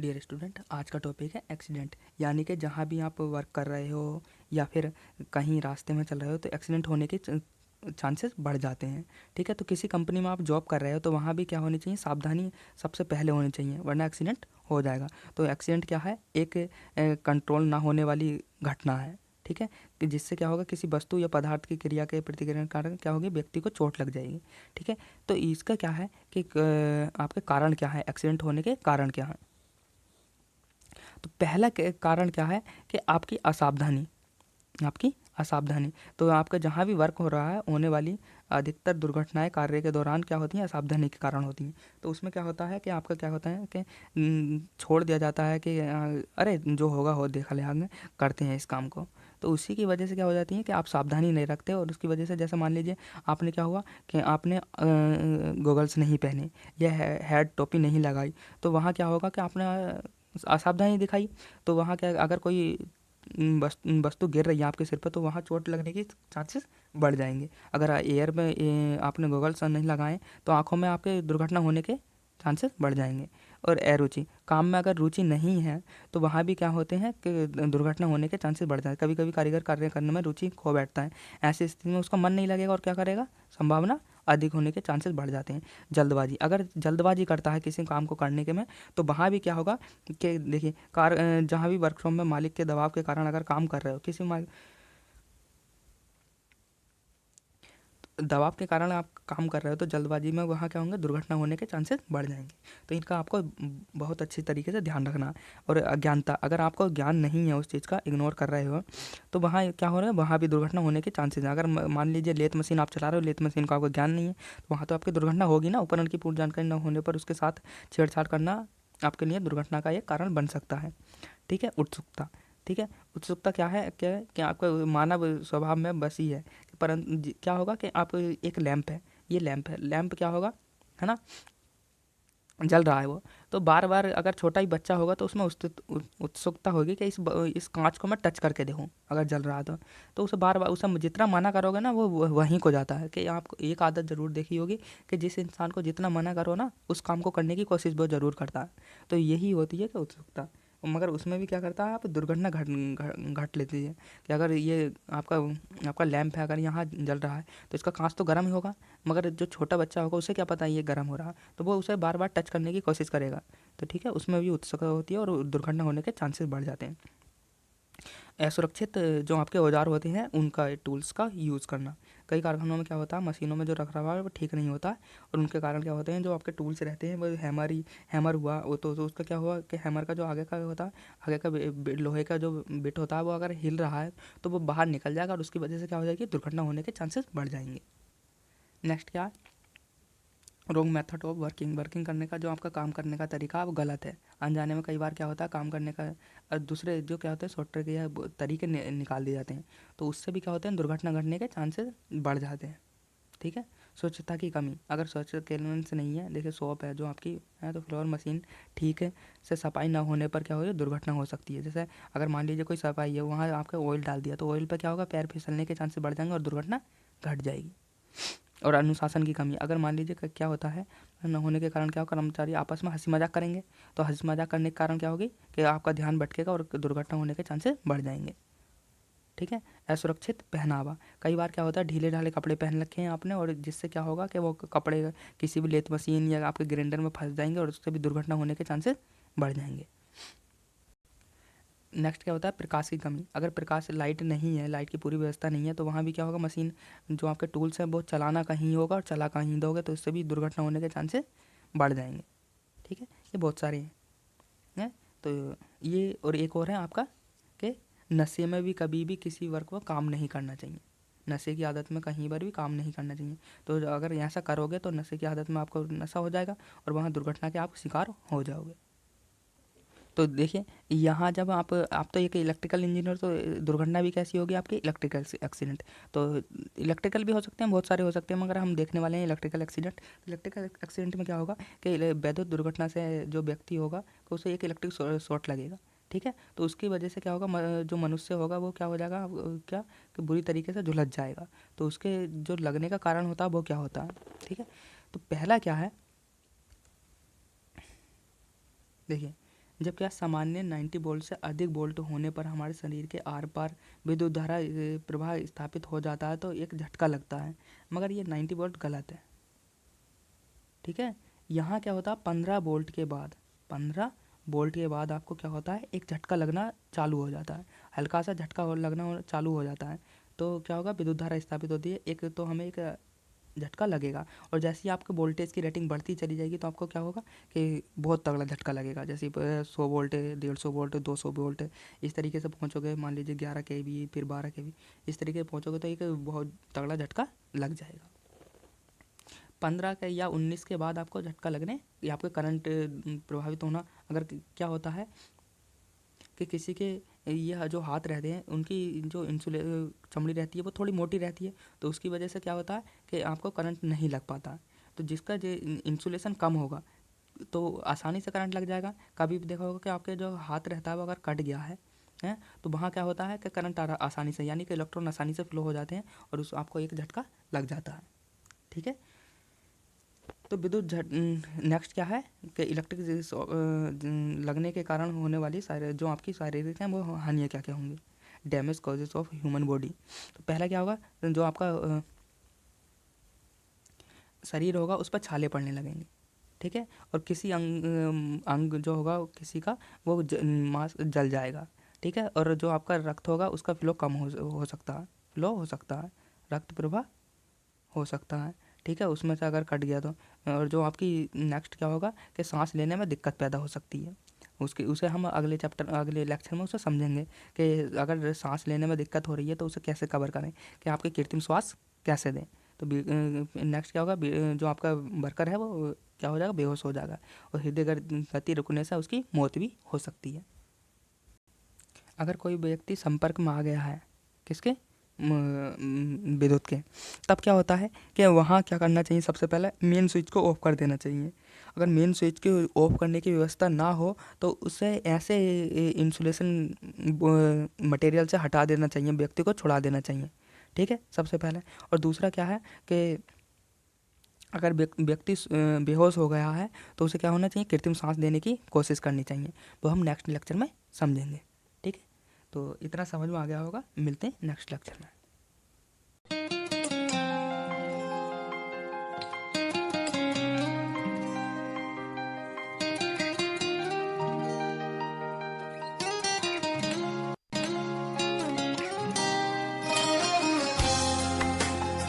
Dear student, आज का topic है एक्सीडेंट। यानी कि जहाँ भी आप वर्क कर रहे हो या फिर कहीं रास्ते में चल रहे हो तो एक्सीडेंट होने के चांसेस बढ़ जाते हैं। ठीक है, तो किसी कंपनी में आप जॉब कर रहे हो तो वहाँ भी क्या होनी चाहिए, सावधानी सबसे पहले होनी चाहिए, वरना एक्सीडेंट हो जाएगा। तो एक्सीडेंट क्या है, एक कंट्रोल ना होने वाली घटना है। ठीक है, कि जिससे क्या होगा, किसी वस्तु या पदार्थ की क्रिया के प्रतिक्रिया के कारण क्या होगी, व्यक्ति को चोट लग जाएगी। ठीक है, तो इसका क्या है कि आपके कारण क्या है, एक्सीडेंट होने के कारण क्या है। तो पहला कारण क्या है कि आपकी असावधानी। तो आपका जहाँ भी वर्क हो रहा है, होने वाली अधिकतर दुर्घटनाएं कार्य के दौरान क्या होती हैं, असावधानी के कारण होती हैं। तो उसमें क्या होता है कि आपका क्या होता है कि छोड़ दिया जाता है कि अरे जो होगा हो देखा लेंगे, करते हैं इस काम को। तो उसी की वजह से क्या हो जाती है कि आप सावधानी नहीं रखते, और उसकी वजह से जैसे मान लीजिए आपने क्या हुआ कि आपने गोगल्स नहीं पहने या हेड टोपी नहीं लगाई, तो वहाँ क्या होगा कि आपने असावधानी दिखाई। तो वहाँ क्या, अगर कोई वस्तु गिर रही है आपके सिर पर, तो वहाँ चोट लगने के चांसेस बढ़ जाएंगे। अगर एयर में आपने गोगल्स नहीं लगाए तो आंखों में आपके दुर्घटना होने के चांसेस बढ़ जाएंगे। और अरुचि, काम में अगर रुचि नहीं है तो वहाँ भी क्या होते हैं कि दुर्घटना होने के चांसेस बढ़ जाते हैं। कभी कभी कारीगर कार्य करने में रुचि खो बैठता है, ऐसी स्थिति में उसका मन नहीं लगेगा और क्या करेगा, संभावना अधिक होने के चांसेस बढ़ जाते हैं। जल्दबाजी, अगर जल्दबाजी करता है किसी काम को करने के में, तो वहाँ भी क्या होगा कि देखिए जहाँ भी वर्कशॉप में मालिक के दबाव के कारण अगर काम कर रहे हो, दबाव के कारण आप काम कर रहे हो, तो जल्दबाजी में वहाँ क्या होंगे, दुर्घटना होने के चांसेस बढ़ जाएंगे। तो इनका आपको बहुत अच्छी तरीके से ध्यान रखना है। और अज्ञानता, अगर आपको ज्ञान नहीं है उस चीज़ का, इग्नोर कर रहे हो, तो वहाँ क्या हो रहा है, वहाँ भी दुर्घटना होने के चांसेस हैं। अगर मान लीजिए लेथ मशीन आप चला रहे हो, लेथ मशीन का आपको ज्ञान नहीं है, तो वहाँ तो आपकी दुर्घटना होगी ना। उपकरण की पूर्ण जानकारी न होने पर उसके साथ छेड़छाड़ करना आपके लिए दुर्घटना का एक कारण बन सकता है। ठीक है, उत्सुकता। ठीक है, उत्सुकता क्या है, क्या है कि आपका मानव स्वभाव में बसी है। परंतु क्या होगा कि आप, एक लैंप है, ये लैंप है, लैंप क्या होगा, है ना, जल रहा है वो, तो बार बार अगर छोटा ही बच्चा होगा तो उसमें उत्सुकता होगी कि इस कांच को मैं टच करके देखूं, अगर जल रहा है तो उसे बार बार, उसे जितना मना करोगे ना वो वहीं को जाता है। कि आपको एक आदत जरूर देखी होगी कि जिस इंसान को जितना मना करो ना, उस काम को करने की कोशिश वो जरूर करता है। तो यही होती है कि उत्सुकता। मगर उसमें भी क्या करता है, आप दुर्घटना घट लेती है। कि अगर ये आपका आपका लैंप है, अगर यहाँ जल रहा है तो इसका कांच तो गर्म ही होगा, मगर जो छोटा बच्चा होगा उसे क्या पता ये गर्म हो रहा, तो वो उसे बार बार टच करने की कोशिश करेगा। तो ठीक है, उसमें भी उत्सुकता होती है और दुर्घटना होने के चांसेस बढ़ जाते हैं। असुरक्षित जो आपके औजार होते हैं उनका, टूल्स का यूज़ करना। कई कारखानों में क्या होता है, मशीनों में जो रख रखाव है वो ठीक नहीं होता, और उनके कारण क्या होते हैं, जो आपके टूल्स रहते हैं वो हैमर हुआ वो, तो उसका क्या हुआ कि हैमर का जो आगे का होता है, आगे का लोहे का जो बिट होता है, वो अगर हिल रहा है तो वो बाहर निकल जाएगा, और उसकी वजह से क्या हो जाएगी, दुर्घटना होने के चांसेस बढ़ जाएंगे। नेक्स्ट क्या है, wrong method of working. Working करने का जो आपका काम करने का तरीका है वो गलत है। अनजाने में कई बार क्या होता है, काम करने का दूसरे जो क्या होते हैं सॉफ्टवेयर के या तरीके निकाल दिए जाते हैं, तो उससे भी क्या होते हैं, दुर्घटना घटने के चांसेस बढ़ जाते हैं। ठीक है, स्वच्छता की कमी, अगर स्वच्छ क्लीननेस नहीं है, देखिए शॉप है जो आपकी है, तो फ्लोर मशीन ठीक है से सफाई ना होने पर क्या हो, दुर्घटना हो सकती है। जैसे अगर मान लीजिए कोई सफाई है, वहाँ आपका ऑयल डाल दिया, तो ऑयल पर क्या होगा, पैर फिसलने के चांसेस बढ़ जाएंगे और दुर्घटना घट जाएगी। और अनुशासन की कमी, अगर मान लीजिए क्या होता है, न होने के कारण क्या हो, कर्मचारी आपस में हंसी मजाक करेंगे, तो हंसी मजाक करने के कारण क्या होगी कि आपका ध्यान भटकेगा और दुर्घटना होने के चांसेस बढ़ जाएंगे। ठीक है, असुरक्षित पहनावा, कई बार क्या होता है, ढीले ढाले कपड़े पहन रखे हैं आपने, और जिससे क्या होगा कि वो कपड़े किसी भी लेथ मशीन या आपके ग्राइंडर में फंस जाएंगे और उससे भी दुर्घटना होने के चांसेस बढ़ जाएंगे। नेक्स्ट क्या होता है, प्रकाश की कमी, अगर प्रकाश लाइट नहीं है, लाइट की पूरी व्यवस्था नहीं है, तो वहाँ भी क्या होगा, मशीन जो आपके टूल्स हैं वो चलाना कहीं होगा और चला कहीं दोगे, तो इससे भी दुर्घटना होने के चांसेस बढ़ जाएंगे। ठीक है, ये बहुत सारे हैं। तो ये, और एक और है आपका कि नशे में भी कभी भी किसी वर्क को काम नहीं करना चाहिए। नशे की आदत में कहीं पर भी काम नहीं करना चाहिए। तो अगर ऐसा करोगे तो नशे की आदत में आपको नशा हो जाएगा और वहाँ दुर्घटना के आप शिकार हो जाओगे। तो देखिए, यहाँ जब आप तो एक इलेक्ट्रिकल इंजीनियर, तो दुर्घटना भी कैसी होगी आपकी, इलेक्ट्रिकल एक्सीडेंट। तो इलेक्ट्रिकल भी हो सकते हैं, बहुत सारे हो सकते हैं, मगर हम देखने वाले हैं इलेक्ट्रिकल एक्सीडेंट। इलेक्ट्रिकल एक्सीडेंट में क्या होगा कि वैद्युत दुर्घटना से जो व्यक्ति होगा तो उसे एक इलेक्ट्रिक शॉर्ट लगेगा। ठीक है, तो उसकी वजह से क्या होगा, जो मनुष्य होगा वो क्या हो जाएगा, क्या कि बुरी तरीके से झुलस जाएगा। तो उसके जो लगने का कारण होता है वो क्या होता है। ठीक है, तो पहला क्या है, देखिए, जब क्या सामान्य 90 वोल्ट से अधिक वोल्ट होने पर हमारे शरीर के आर पार विद्युत धारा प्रवाह स्थापित हो जाता है तो एक झटका लगता है, मगर ये 90 वोल्ट गलत है। ठीक है, यहाँ क्या होता है 15 वोल्ट के बाद, 15 वोल्ट के बाद आपको क्या होता है एक झटका लगना चालू हो जाता है, हल्का सा झटका लगना चालू हो जाता है। तो क्या होगा, विद्युत धारा स्थापित होती है, एक तो हमें एक झटका लगेगा, और जैसे ही आपके वोल्टेज की रेटिंग बढ़ती चली जाएगी तो आपको क्या होगा कि बहुत तगड़ा झटका लगेगा। जैसे 100 वोल्ट है, 150 वोल्ट है, 200 वोल्ट है, इस तरीके से पहुँचोगे, मान लीजिए 11 kV, फिर 12 kV, इस तरीके से पहुँचोगे तो एक बहुत तगड़ा झटका लग जाएगा। 15 के या 19 के बाद आपको झटका लगने या आपके करंट प्रभावित होना, अगर क्या होता है कि किसी के ये जो हाथ रहते हैं उनकी जो चमड़ी रहती है वो थोड़ी मोटी रहती है, तो उसकी वजह से क्या होता है कि आपको करंट नहीं लग पाता। तो जिसका जो इंसुलेशन कम होगा तो आसानी से करंट लग जाएगा। कभी भी देखा होगा कि आपके जो हाथ रहता है वो अगर कट गया है तो वहाँ क्या होता है कि करंट आसानी से, यानी कि इलेक्ट्रॉन आसानी से फ्लो हो जाते हैं और उस आपको एक झटका लग जाता है। ठीक है, तो विद्युत नेक्स्ट क्या है कि इलेक्ट्रिक लगने के कारण होने वाली जो आपकी शारीरिक हैं वो हानियाँ क्या क्या होंगी। Damage causes of human body, तो पहला क्या होगा, जो आपका शरीर होगा उस पर छाले पड़ने लगेंगे। ठीक है, और किसी अंग जो होगा किसी का वो मांस जल जाएगा। ठीक है, और जो आपका रक्त होगा उसका फ्लो कम हो सकता है, फ्लो हो सकता है, रक्त प्रवाह हो सकता है। ठीक है, उसमें से अगर कट गया तो। और जो आपकी नेक्स्ट क्या होगा कि सांस लेने में दिक्कत पैदा हो सकती है, उसे हम अगले लेक्चर में उसे समझेंगे कि अगर सांस लेने में दिक्कत हो रही है तो उसे कैसे कवर करें, कि आपके कृत्रिम श्वास कैसे दें। तो नेक्स्ट क्या होगा, जो आपका वर्कर है वो क्या हो जाएगा, बेहोश हो जाएगा, और हृदय गति रुकने से उसकी मौत भी हो सकती है। अगर कोई व्यक्ति संपर्क में आ गया है किसके, विद्युत के, तब क्या होता है कि वहाँ क्या करना चाहिए, सबसे पहले मेन स्विच को ऑफ कर देना चाहिए। अगर मेन स्विच को ऑफ करने की व्यवस्था ना हो तो उसे ऐसे इंसुलेशन मटेरियल से हटा देना चाहिए, व्यक्ति को छुड़ा देना चाहिए। ठीक है, सबसे पहले। और दूसरा क्या है कि अगर व्यक्ति बेहोश हो गया है तो उसे क्या होना चाहिए, कृत्रिम सांस देने की कोशिश करनी चाहिए। वो हम नेक्स्ट लेक्चर में समझेंगे। ठीक है, तो इतना समझ में आ गया होगा, मिलते हैं नेक्स्ट लेक्चर में।